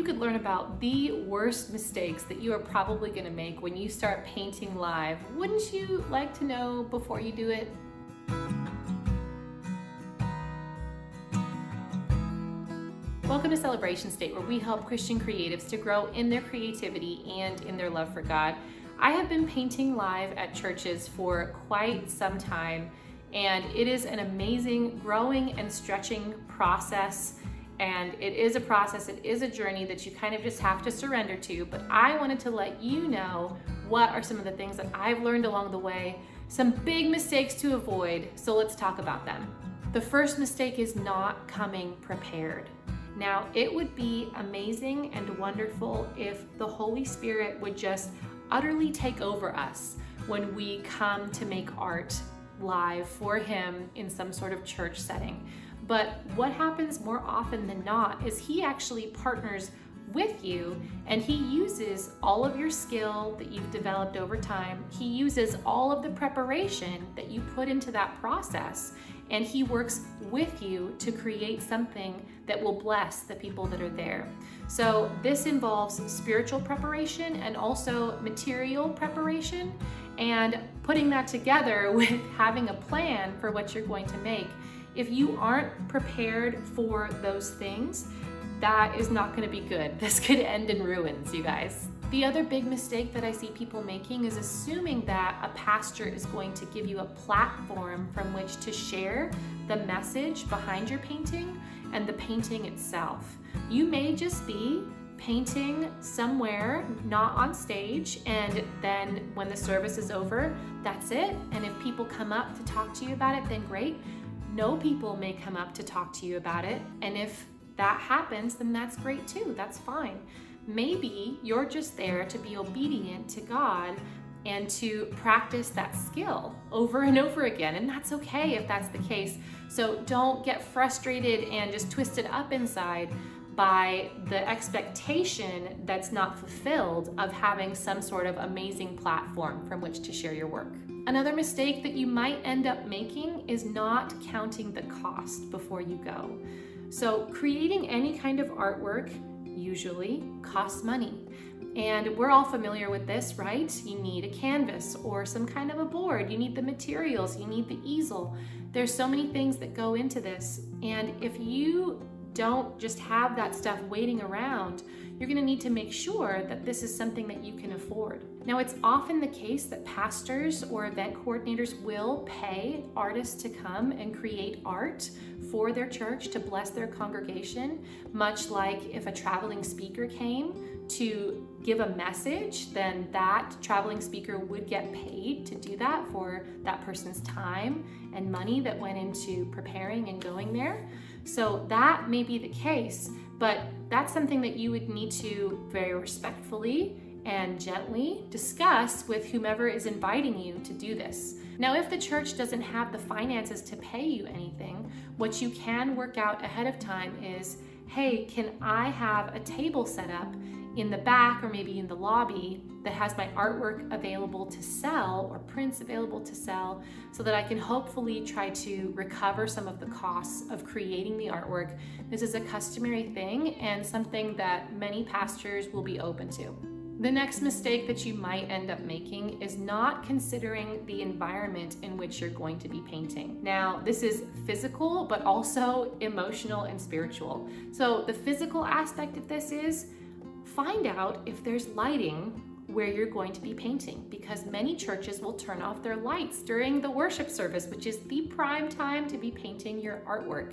could learn about the worst mistakes that you are probably going to make when you start painting live. Wouldn't you like to know before you do it? Welcome to Celebration State, where we help Christian creatives to grow in their creativity and in their love for God. I have been painting live at churches for quite some time, and it is an amazing growing and stretching process. And it is a process, it is a journey that you kind of just have to surrender to. But I wanted to let you know what are some of the things that I've learned along the way, some big mistakes to avoid. So let's talk about them. The first mistake is not coming prepared. Now, it would be amazing and wonderful if the Holy Spirit would just utterly take over us when we come to make art live for Him in some sort of church setting. But what happens more often than not is He actually partners with you, and He uses all of your skill that you've developed over time. He uses all of the preparation that you put into that process, and He works with you to create something that will bless the people that are there. So this involves spiritual preparation and also material preparation, and putting that together with having a plan for what you're going to make. If you aren't prepared for those things, that is not going to be good. This could end in ruins, you guys. The other big mistake that I see people making is assuming that a pastor is going to give you a platform from which to share the message behind your painting and the painting itself. You may just be painting somewhere, not on stage, and then when the service is over, that's it. And if people come up to talk to you about it, then great. No people may come up to talk to you about it, and if that happens, then that's great too, that's fine. Maybe you're just there to be obedient to God and to practice that skill over and over again, and that's okay if that's the case. So don't get frustrated and just twisted up inside by the expectation that's not fulfilled of having some sort of amazing platform from which to share your work. Another mistake that you might end up making is not counting the cost before you go. So creating any kind of artwork usually costs money. And we're all familiar with this, right? You need a canvas or some kind of a board. You need the materials, you need the easel. There's so many things that go into this. And if you don't just have that stuff waiting around, you're going to need to make sure that this is something that you can afford. Now, it's often the case that pastors or event coordinators will pay artists to come and create art for their church to bless their congregation, much like if a traveling speaker came to give a message, then that traveling speaker would get paid to do that for that person's time and money that went into preparing and going there. So that may be the case, but that's something that you would need to very respectfully and gently discuss with whomever is inviting you to do this. Now, if the church doesn't have the finances to pay you anything, what you can work out ahead of time is, hey, can I have a table set up in the back or maybe in the lobby that has my artwork available to sell or prints available to sell, so that I can hopefully try to recover some of the costs of creating the artwork. This is a customary thing and something that many pastors will be open to. The next mistake that you might end up making is not considering the environment in which you're going to be painting. Now, this is physical, but also emotional and spiritual. So the physical aspect of this is find out if there's lighting where you're going to be painting, because many churches will turn off their lights during the worship service, which is the prime time to be painting your artwork.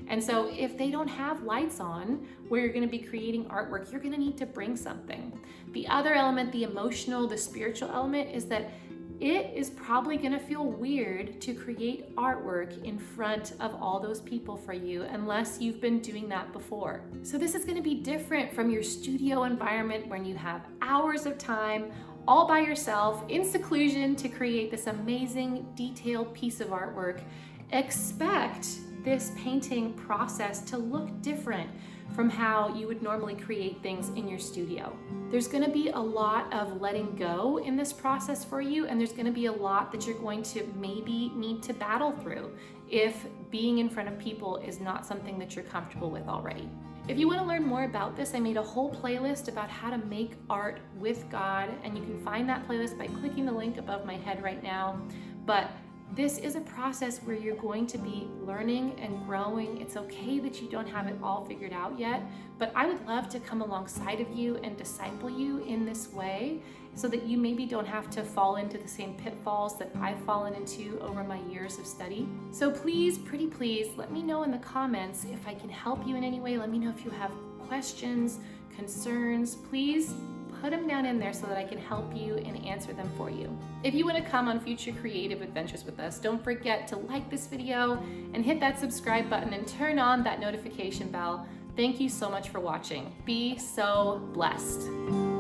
And so if they don't have lights on where you're going to be creating artwork, you're going to need to bring something. The other element, the emotional, the spiritual element, is that it is probably going to feel weird to create artwork in front of all those people for you unless you've been doing that before. So this is going to be different from your studio environment when you have hours of time all by yourself in seclusion to create this amazing detailed piece of artwork. Expect this painting process to look different from how you would normally create things in your studio. There's going to be a lot of letting go in this process for you, and there's going to be a lot that you're going to maybe need to battle through if being in front of people is not something that you're comfortable with already. If you want to learn more about this, I made a whole playlist about how to make art with God, and you can find that playlist by clicking the link above my head right now. But this is a process where you're going to be learning and growing. It's okay that you don't have it all figured out yet, but I would love to come alongside of you and disciple you in this way so that you maybe don't have to fall into the same pitfalls that I've fallen into over my years of study. So please, pretty please, let me know in the comments if I can help you in any way. Let me know if you have questions, concerns. Please put them down in there so that I can help you and answer them for you. If you want to come on future creative adventures with us, don't forget to like this video and hit that subscribe button and turn on that notification bell. Thank you so much for watching. Be so blessed.